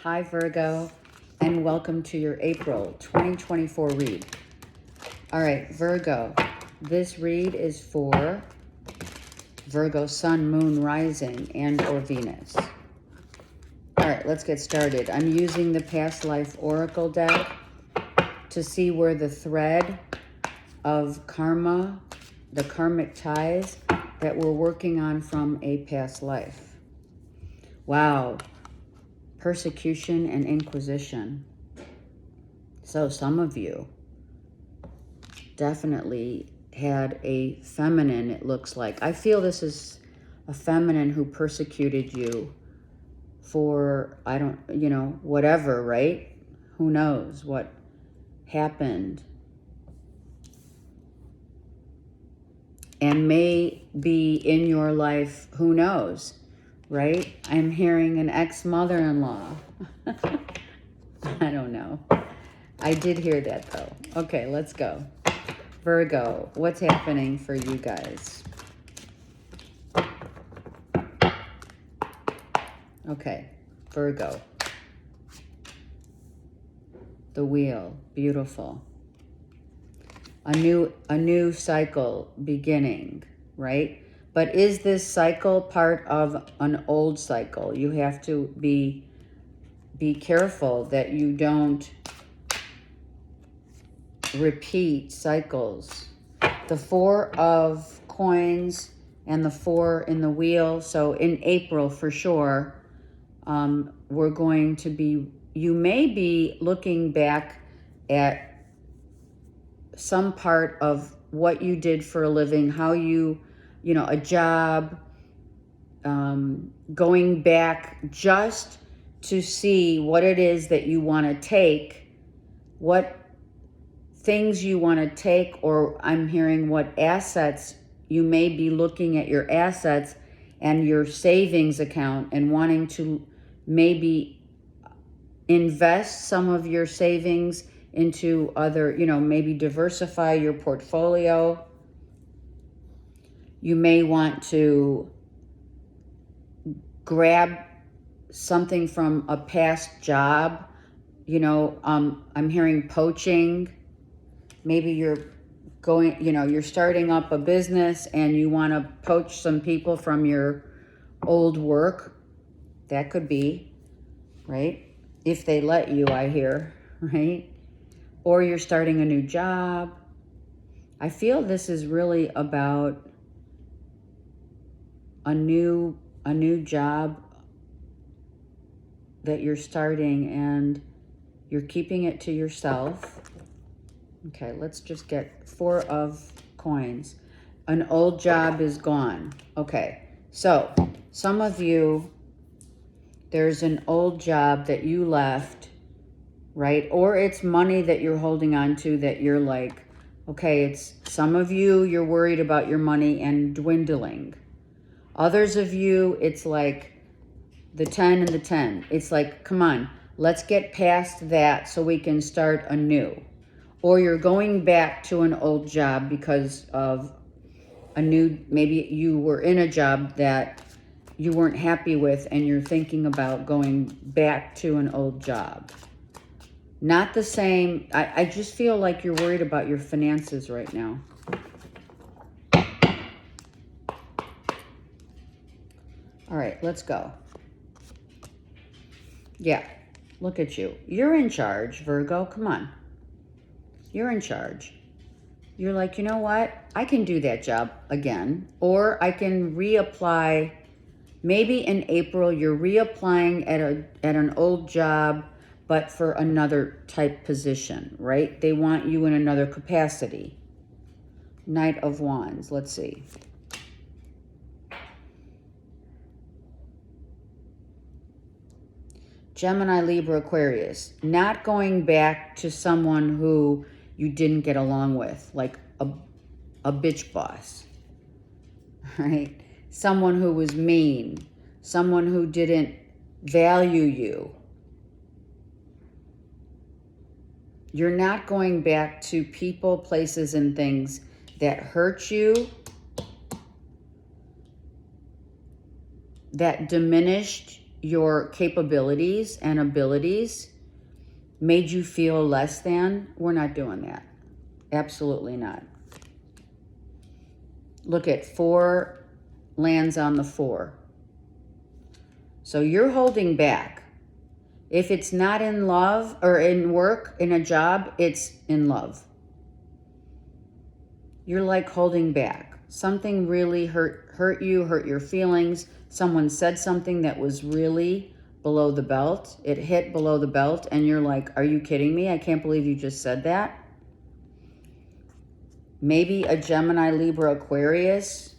Hi Virgo, and welcome to your April 2024 read. All right, Virgo, this read is for Virgo Sun, Moon, Rising, and or Venus. All right, let's get started. I'm using the Past Life Oracle deck to see where the thread of karma, the karmic ties that we're working on from a past life. Wow. Persecution and inquisition. So some of you definitely had a feminine, it looks like. I feel this is a feminine who persecuted you for, whatever, right? Who knows what happened. And may be in your life, who knows, right? I'm hearing an ex-mother-in-law. I don't know. I did hear that though. Okay, let's go. Virgo, what's happening for you guys? Okay, Virgo. The wheel, beautiful. A new cycle beginning, right? But is this cycle part of an old cycle? You have to be careful that you don't repeat cycles. The Four of Coins and the Four in the wheel. So in April, for sure, we're going to be, you may be looking back at some part of what you did for a living, how a job, going back just to see what it is that you want to take, what things you want to take, or I'm hearing what assets, you may be looking at your assets and your savings account and wanting to maybe invest some of your savings into other, maybe diversify your portfolio. You may want to grab something from a past job. I'm hearing poaching. Maybe you're going, you're starting up a business and you want to poach some people from your old work. That could be, right? If they let you, I hear, right? Or you're starting a new job. I feel this is really about a new job that you're starting and you're keeping it to yourself. Okay, let's just get Four of Coins. An old job is gone. Okay, so some of you, there's an old job that you left, right? Or it's money that you're holding on to that you're like, okay, it's some of you, you're worried about your money and dwindling. Others of you, it's like the 10 and the 10. It's like, come on, let's get past that so we can start anew. Or you're going back to an old job because of a new, maybe you were in a job that you weren't happy with and you're thinking about going back to an old job. Not the same. I just feel like you're worried about your finances right now. All right, let's go. Yeah, look at you. You're in charge, Virgo. Come on. You're in charge. You're like, you know what? I can do that job again. Or I can reapply. Maybe in April, you're reapplying at an old job, but for another type position, right? They want you in another capacity. Knight of Wands. Let's see. Gemini, Libra, Aquarius. Not going back to someone who you didn't get along with, like a bitch boss, right? Someone who was mean, someone who didn't value you. You're not going back to people, places, and things that hurt you, that diminished your capabilities and abilities made you feel less than, we're not doing that. Absolutely not. Look at 4 lands on the 4. So you're holding back. If it's not in love or in work, in a job, it's in love. You're like holding back. Something really hurt you, hurt your feelings. Someone said something that was really below the belt. It hit below the belt and you're like, are you kidding me? I can't believe you just said that. Maybe a Gemini, Libra, Aquarius.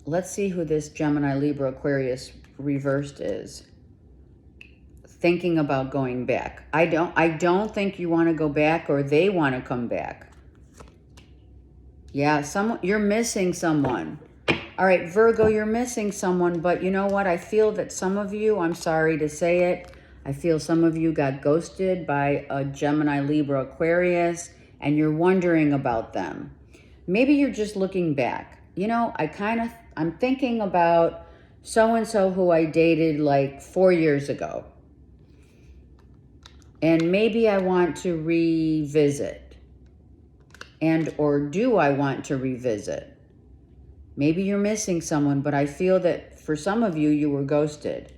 Let's see who this Gemini, Libra, Aquarius reversed is. Thinking about going back. I don't think you want to go back, or they want to come back. Yeah, you're missing someone. All right, Virgo, you're missing someone, but you know what? I feel that some of you, I'm sorry to say it, I feel some of you got ghosted by a Gemini, Libra, Aquarius, and you're wondering about them. Maybe you're just looking back. You know, I'm thinking about so-and-so who I dated like 4 years ago. And maybe I want to revisit. And or do I want to revisit? Maybe you're missing someone, but I feel that for some of you, you were ghosted.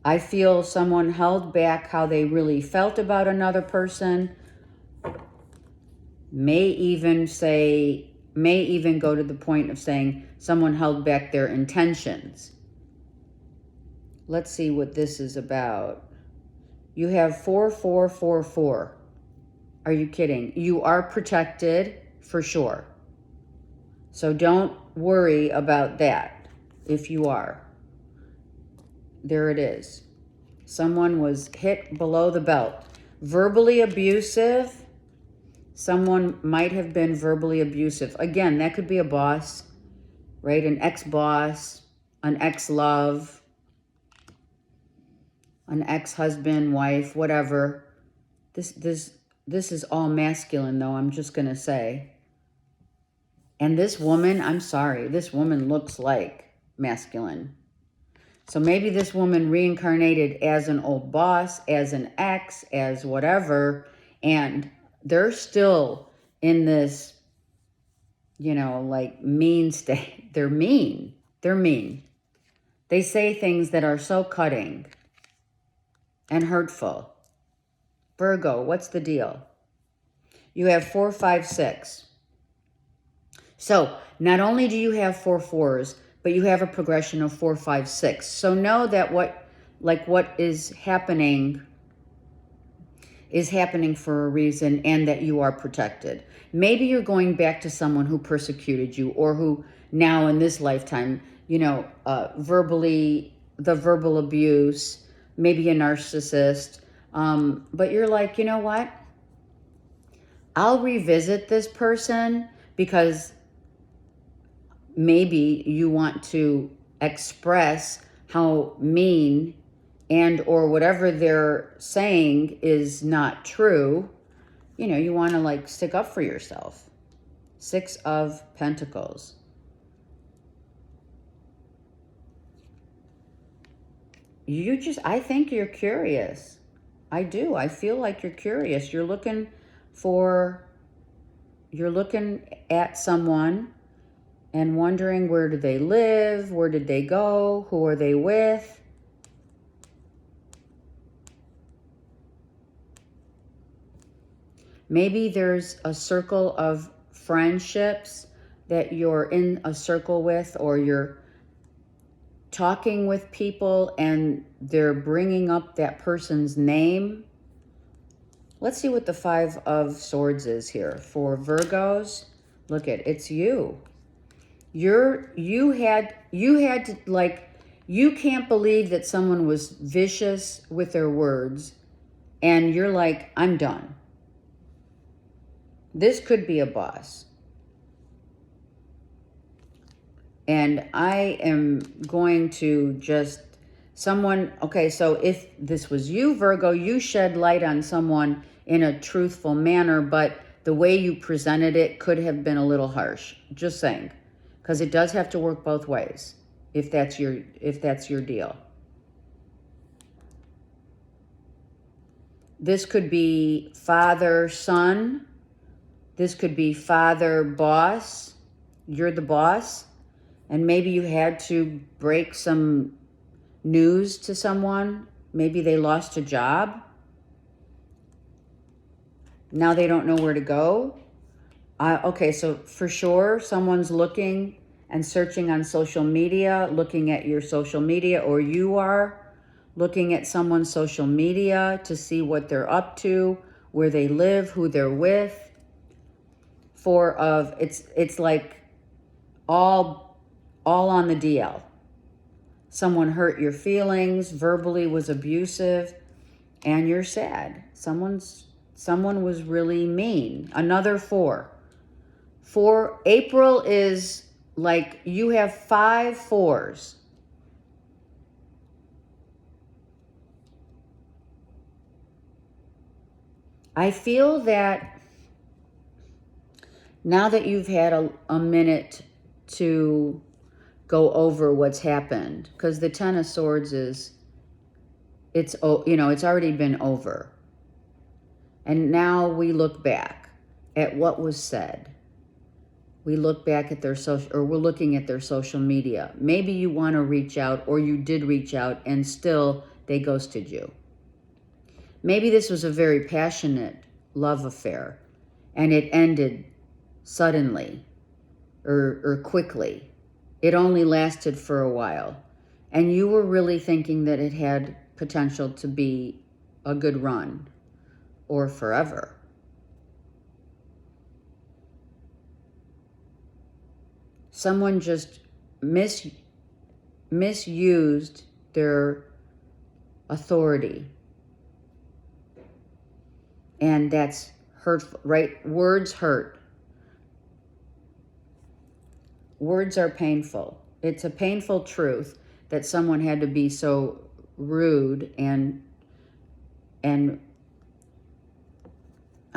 I feel someone held back how they really felt about another person. May even go to the point of saying someone held back their intentions. Let's see what this is about. You have 4, 4, 4, 4. Are you kidding? You are protected for sure. So don't worry about that if you are. There it is. Someone was hit below the belt. Verbally abusive. Someone might have been verbally abusive. Again, that could be a boss, right? An ex-boss, an ex-love, an ex-husband, wife, whatever. This is all masculine, though, I'm just going to say. And this woman, I'm sorry, this woman looks like masculine. So maybe this woman reincarnated as an old boss, as an ex, as whatever, and they're still in this, you know, like mean state. They're mean. They're mean. They say things that are so cutting and hurtful. Virgo, what's the deal? You have 4, 5, 6. So not only do you have 4 4s, but you have a progression of 4, 5, 6. So know that what is happening for a reason, and that you are protected. Maybe you're going back to someone who persecuted you, or who now in this lifetime, you know, the verbal abuse, maybe a narcissist. But you're like, you know what? I'll revisit this person because maybe you want to express how mean and or whatever they're saying is not true. You know, you want to like stick up for yourself. 6 of Pentacles. I think you're curious. I do. I feel like you're curious. You're looking at someone and wondering, where do they live? Where did they go? Who are they with? Maybe there's a circle of friendships that you're in a circle with, or you're talking with people and they're bringing up that person's name. Let's see what the 5 of Swords is here for Virgos. Look at, it's you. You had to, like, you can't believe that someone was vicious with their words, and you're like, I'm done. This could be a boss. And I am going to just, okay, so if this was you, Virgo, you shed light on someone in a truthful manner, but the way you presented it could have been a little harsh. Just saying. because it does have to work both ways if that's your deal. This could be father son. This could be father boss. You're the boss, and maybe you had to break some news to someone. Maybe they lost a job. Now they don't know where to go. Okay, so for sure, someone's looking and searching on social media, looking at your social media, or you are looking at someone's social media to see what they're up to, where they live, who they're with. It's like all on the DL. Someone hurt your feelings, verbally was abusive, and you're sad. Someone was really mean. Another 4. 4, April is like you have 5 4s. I feel that now that you've had a minute to go over what's happened, because the Ten of Swords it's already been over. And now we look back at what was said. We look back at we're looking at their social media. Maybe you want to reach out, or you did reach out and still they ghosted you. Maybe this was a very passionate love affair and it ended suddenly or quickly. It only lasted for a while. And you were really thinking that it had potential to be a good run or forever. Someone just misused their authority. And that's hurtful, right? Words hurt. Words are painful. It's a painful truth that someone had to be so rude and I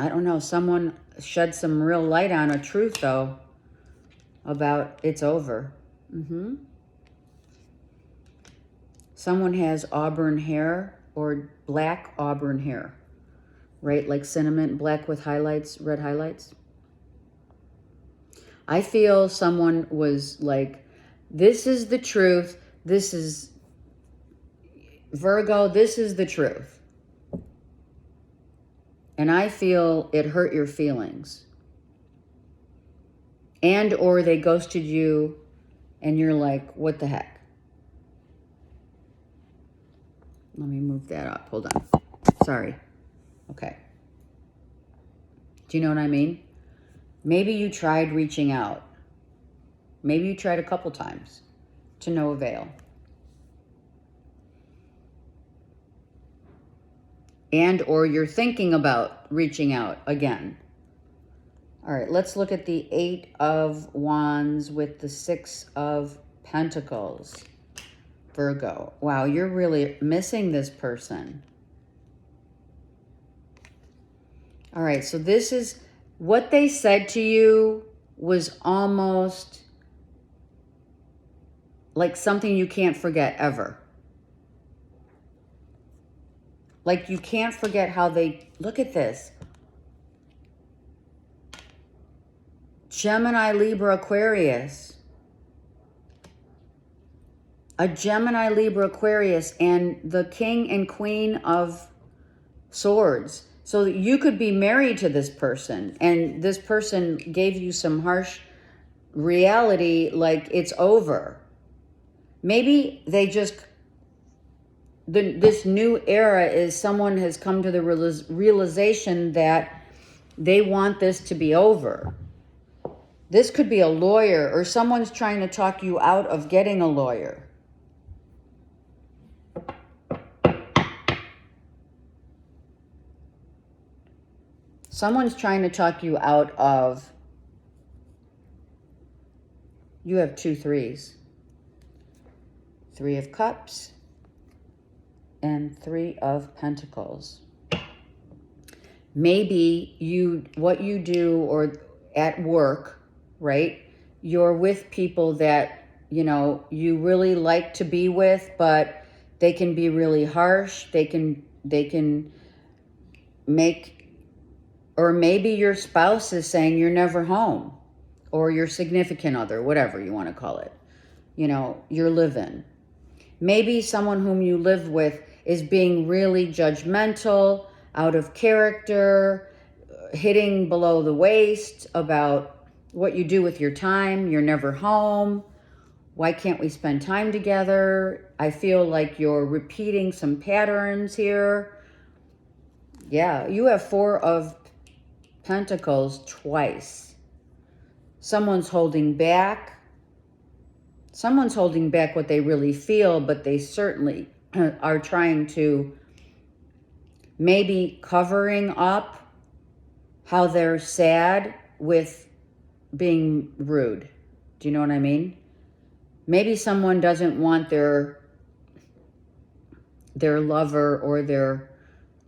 don't know, someone shed some real light on a truth though about it's over. Someone has auburn hair or black auburn hair, right? Like cinnamon, black with highlights, red highlights. I feel someone was like, this is the truth. This is Virgo. This is the truth. And I feel it hurt your feelings. And or they ghosted you and you're like, what the heck? Let me move that up. Hold on. Sorry. Okay. Do you know what I mean? Maybe you tried reaching out. Maybe you tried a couple times to no avail. And or you're thinking about reaching out again. All right, let's look at the 8 of Wands with the 6 of Pentacles. Virgo. Wow, you're really missing this person. All right, so this is what they said to you was almost like something you can't forget ever. Like you can't forget how they, look at this. Gemini, Libra, Aquarius. A Gemini, Libra, Aquarius, and the King and Queen of Swords. So you could be married to this person, and this person gave you some harsh reality, like it's over. Maybe they just, this new era is someone has come to the realization that they want this to be over. This could be a lawyer, or someone's trying to talk you out of getting a lawyer. Someone's trying to talk you out of, you have 2 3s. 3 of Cups and 3 of Pentacles. Maybe what you do or at work, right? you're with people that, you know, you really like to be with, but they can be really harsh. They can make, or maybe your spouse is saying you're never home, or your significant other, whatever you want to call it. You know, you're living. Maybe someone whom you live with is being really judgmental, out of character, hitting below the waist about what you do with your time. You're never home. Why can't we spend time together? I feel like you're repeating some patterns here. Yeah, you have Four of Pentacles twice. Someone's holding back. Someone's holding back what they really feel, but they certainly are trying to, maybe covering up how they're sad with being rude. Do you know what I mean? Maybe someone doesn't want their lover or their,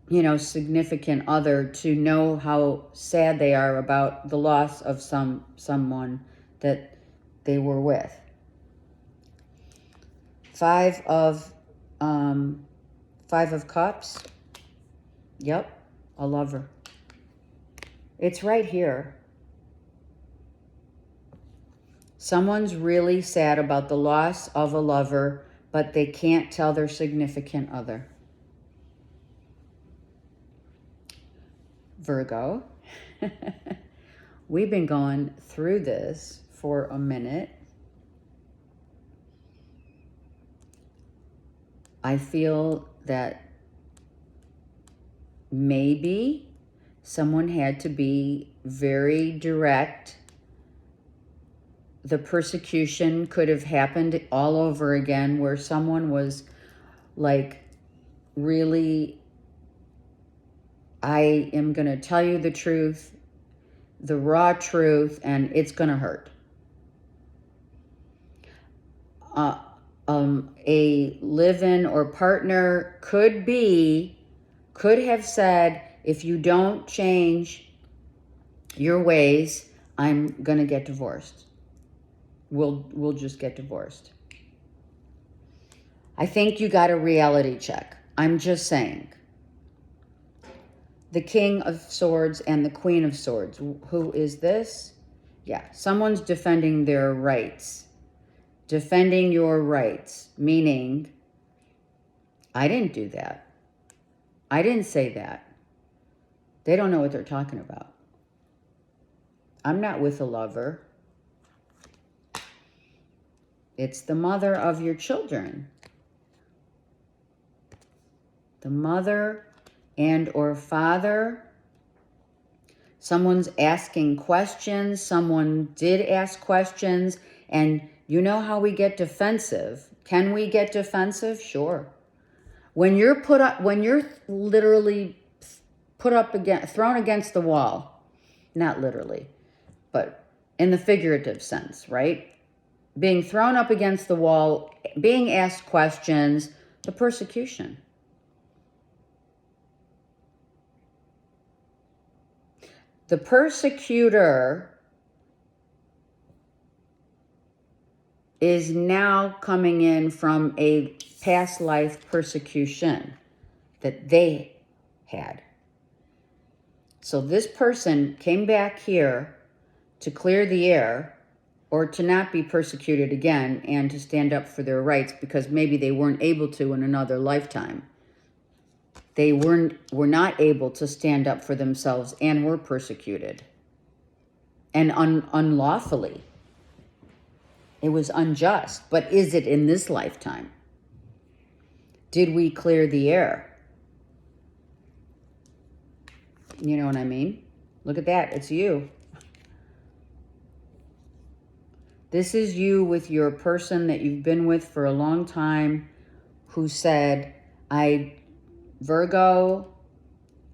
you know, significant other to know how sad they are about the loss of someone that they were with. Five of Cups. Yep, a lover. It's right here. Someone's really sad about the loss of a lover, but they can't tell their significant other. Virgo. We've been going through this for a minute. I feel that maybe someone had to be very direct. The persecution could have happened all over again, where someone was like, really, I am going to tell you the truth, the raw truth, and it's going to hurt. A live-in or partner could have said, if you don't change your ways, I'm going to get divorced. We'll just get divorced. I think you got a reality check. I'm just saying. The King of Swords and the Queen of Swords. Who is this? Yeah, someone's defending their rights. Defending your rights, meaning, I didn't do that. I didn't say that. They don't know what they're talking about. I'm not with a lover. It's the mother of your children. The mother and or father. Someone's asking questions. Someone did ask questions. And you know how we get defensive. Can we get defensive? Sure. When you're literally thrown against the wall, not literally, but in the figurative sense, right? Being thrown up against the wall, being asked questions, the persecution. The persecutor is now coming in from a past life persecution that they had. So this person came back here to clear the air, or to not be persecuted again, and to stand up for their rights, because maybe they weren't able to in another lifetime. They were not able to stand up for themselves and were persecuted. And unlawfully. It was unjust. But is it in this lifetime? Did we clear the air? You know what I mean? Look at that. It's you. This is you with your person that you've been with for a long time, who said, Virgo,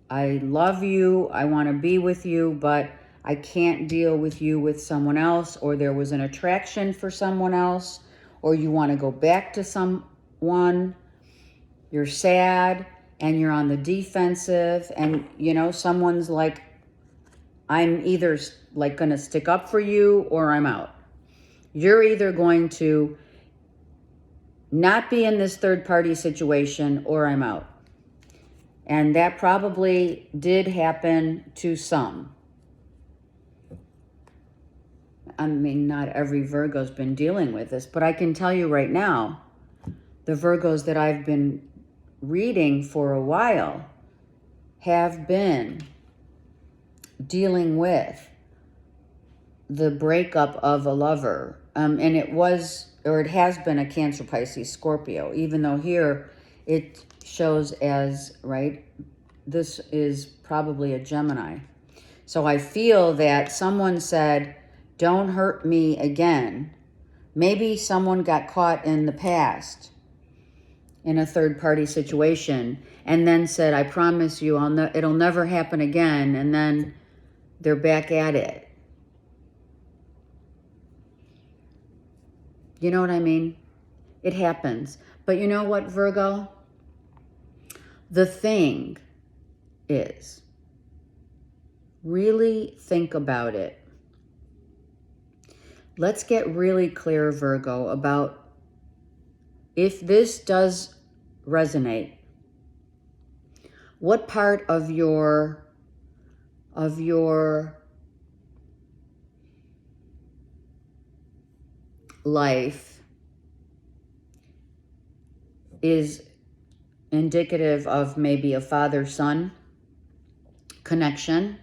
I love you, I want to be with you, but I can't deal with you with someone else, or there was an attraction for someone else, or you want to go back to someone, you're sad, and you're on the defensive, and, you know, someone's like, I'm either, like, going to stick up for you, or I'm out. You're either going to not be in this third party situation or I'm out. And that probably did happen to some. I mean, not every Virgo's been dealing with this, but I can tell you right now, the Virgos that I've been reading for a while have been dealing with the breakup of a lover. And it was, or it has been, a Cancer, Pisces, Scorpio, even though here it shows as, right, this is probably a Gemini. So I feel that someone said, don't hurt me again. Maybe someone got caught in the past in a third party situation and then said, I promise you it'll never happen again. And then they're back at it. You know what I mean? It happens. But you know what, Virgo? The thing is, really think about it. Let's get really clear, Virgo, about if this does resonate, what part of your life is indicative of maybe a father-son connection.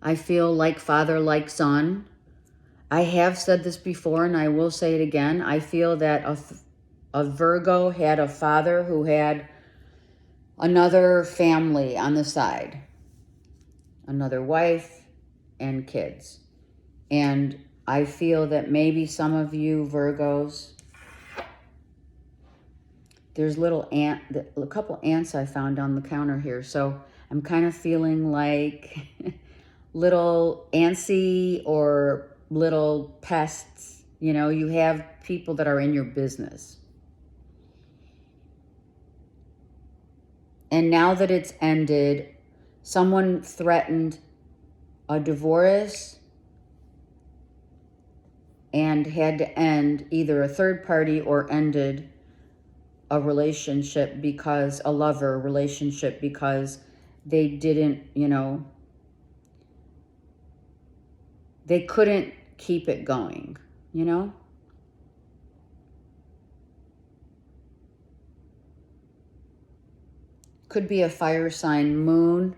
I feel like father, like son. I have said this before and I will say it again. I feel that a Virgo had a father who had another family on the side, another wife and kids. And I feel that maybe some of you Virgos, there's a couple ants I found on the counter here. So I'm kind of feeling like little antsy or little pests. You know, you have people that are in your business. And now that it's ended, someone threatened a divorce and had to end either a third party or ended a relationship because a lover relationship because they didn't, they couldn't keep it going, Could be a fire sign, moon.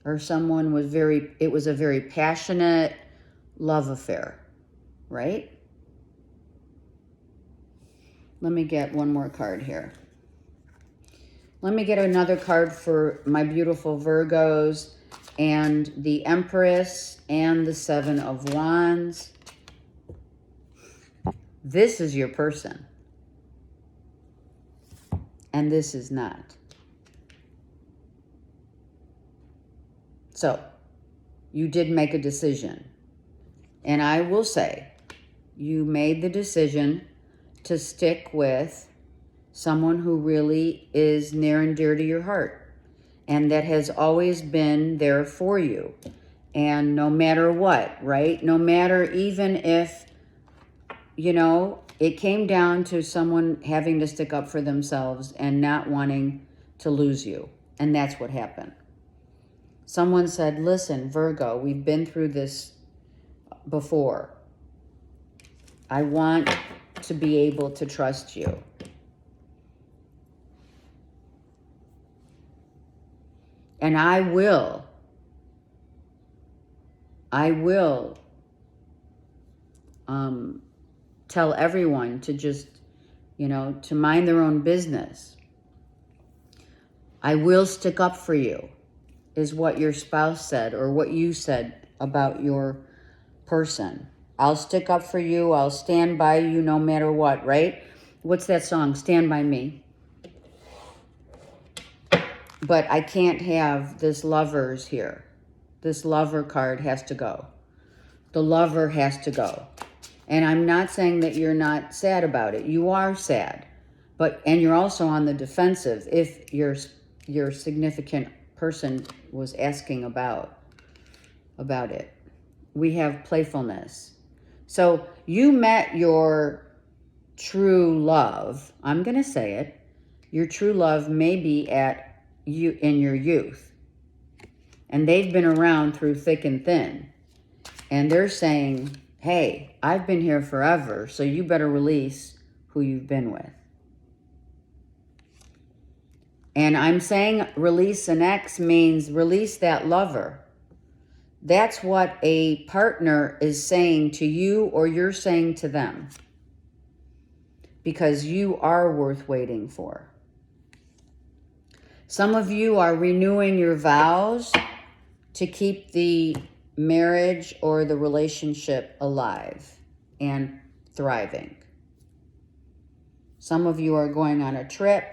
Or someone was it was a very passionate love affair, right? Let me get one more card here. Let me get another card for my beautiful Virgos and the Empress and the Seven of Wands. This is your person. And this is not. So, you did make a decision. And I will say, you made the decision to stick with someone who really is near and dear to your heart. And that has always been there for you. And no matter what, right? No matter even if, it came down to someone having to stick up for themselves and not wanting to lose you. And that's what happened. Someone said, listen, Virgo, we've been through this before. I want to be able to trust you. And I will tell everyone to just, to mind their own business. I will stick up for you, is what your spouse said or what you said about your person. I'll stick up for you. I'll stand by you no matter what, right? What's that song? Stand By Me. But I can't have this lovers here. This lover card has to go. The lover has to go. And I'm not saying that you're not sad about it. You are sad. And you're also on the defensive if your significant person was asking about it. We have playfulness. So you met your true love. I'm going to say it. Your true love may be at you in your youth. And they've been around through thick and thin. And they're saying, hey, I've been here forever, so you better release who you've been with. And I'm saying release an ex means release that lover. That's what a partner is saying to you, or you're saying to them. Because you are worth waiting for. Some of you are renewing your vows to keep the marriage or the relationship alive and thriving. Some of you are going on a trip.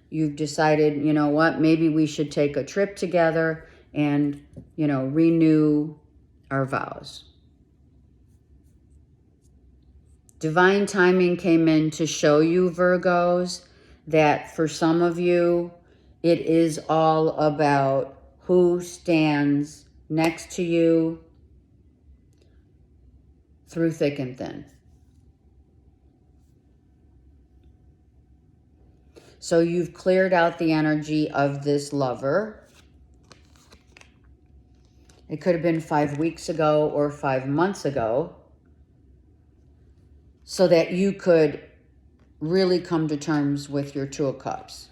You've decided, you know what, maybe we should take a trip together and, you know, renew our vows. Divine timing came in to show you, Virgos, that for some of you, it is all about who stands next to you through thick and thin. So you've cleared out the energy of this lover. It could have been 5 weeks ago or 5 months ago, so that you could really come to terms with your Two of Cups,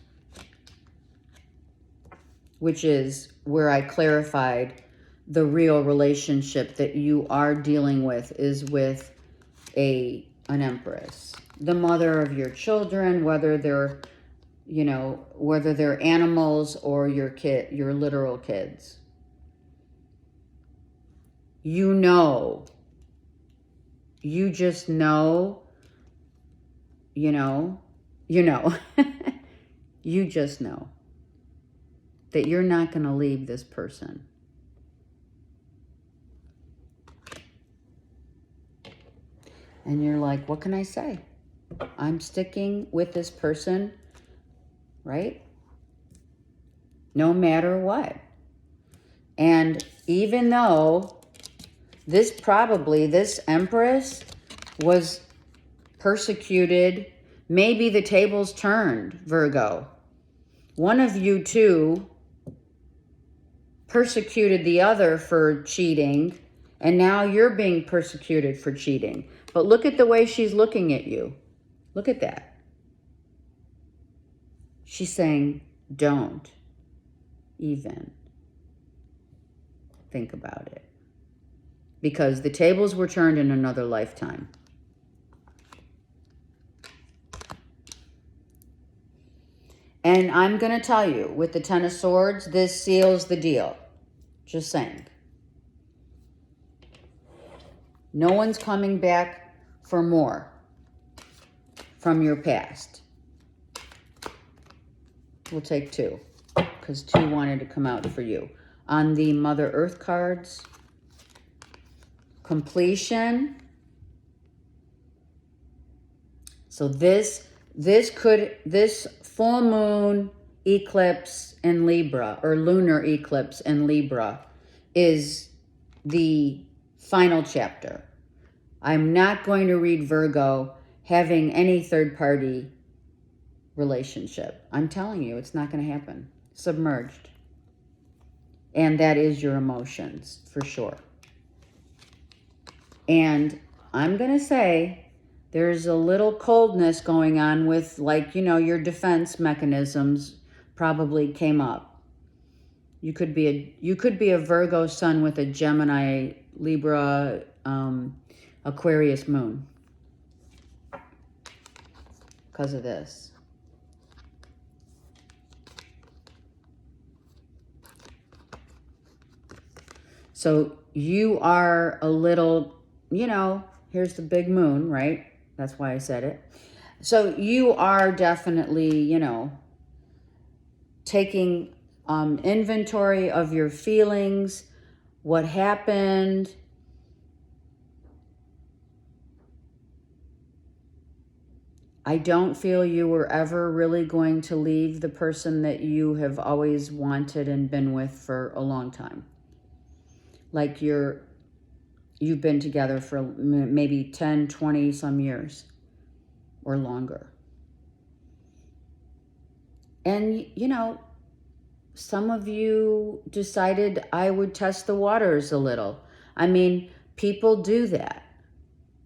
which is where I clarified the real relationship that you are dealing with is with an Empress, the mother of your children, whether they're, you know, whether they're animals or your literal kids. You know, you just know, you just know that you're not going to leave this person. And you're like, what can I say? I'm sticking with this person, right? No matter what. And even though this Empress was persecuted, maybe the tables turned, Virgo. One of you two persecuted the other for cheating, and now you're being persecuted for cheating. But look at the way she's looking at you. Look at that. She's saying, don't even think about it. Because the tables were turned in another lifetime. And I'm going to tell you, with the Ten of Swords, this seals the deal. Just saying. No one's coming back for more from your past. We'll take 2, because 2 wanted to come out for you. On the Mother Earth cards, completion. So this full moon eclipse in Libra, or lunar eclipse in Libra, is the final chapter. I'm not going to read Virgo having any third-party relationship. I'm telling you, it's not going to happen. Submerged. And that is your emotions, for sure. And I'm going to say there's a little coldness going on with, like, you know, your defense mechanisms probably came up. You could be a Virgo sun with a Gemini, Libra, Aquarius moon because of this. So you are a little, you know, here's the big moon, right? That's why I said it. So you are definitely, you know, taking inventory of your feelings, what happened. I don't feel you were ever really going to leave the person that you have always wanted and been with for a long time. Like you've been together for maybe 10, 20 some years or longer. And, you know, some of you decided I would test the waters a little. I mean, people do that.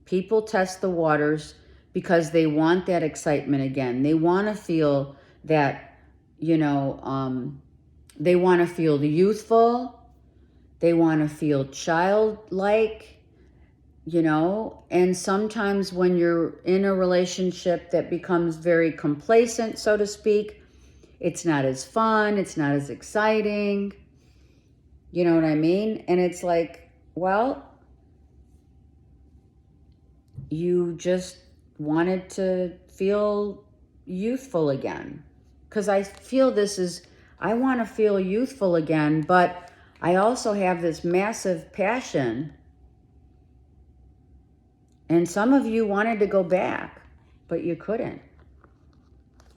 People test the waters because they want that excitement again. They want to feel that, you know, they want to feel youthful. They want to feel childlike, you know. And sometimes when you're in a relationship that becomes very complacent, so to speak, it's not as fun. It's not as exciting. You know what I mean? And it's like, well, you just wanted to feel youthful again. Because I feel I want to feel youthful again, but I also have this massive passion. And some of you wanted to go back, but you couldn't.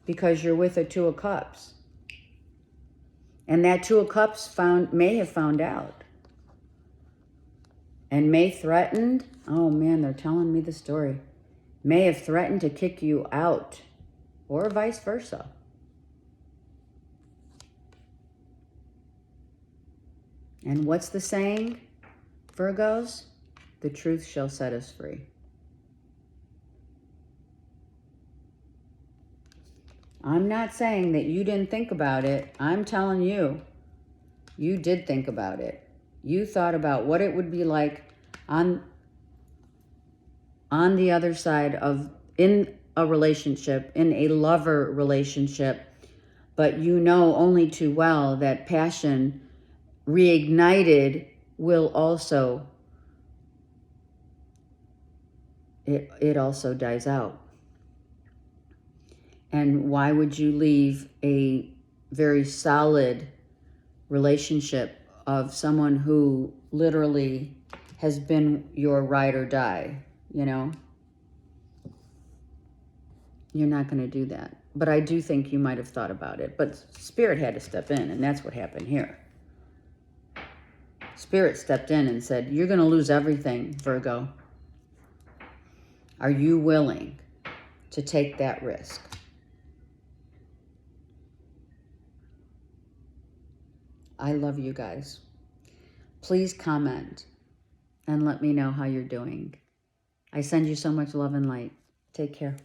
Because you're with a Two of Cups. And that Two of Cups may have found out. And may threatened, oh man, they're telling me the story. May have threatened to kick you out, or vice versa. And what's the saying, Virgos? The truth shall set us free. I'm not saying that you didn't think about it. I'm telling you, you did think about it. You thought about what it would be like on the other side of, in a relationship, in a lover relationship, but you know only too well that passion reignited will also, it also dies out. And why would you leave a very solid relationship of someone who literally has been your ride or die, you know? You're not going to do that. But I do think you might have thought about it. But Spirit had to step in, and that's what happened here. Spirit stepped in and said, you're going to lose everything, Virgo. Are you willing to take that risk? I love you guys. Please comment and let me know how you're doing. I send you so much love and light. Take care.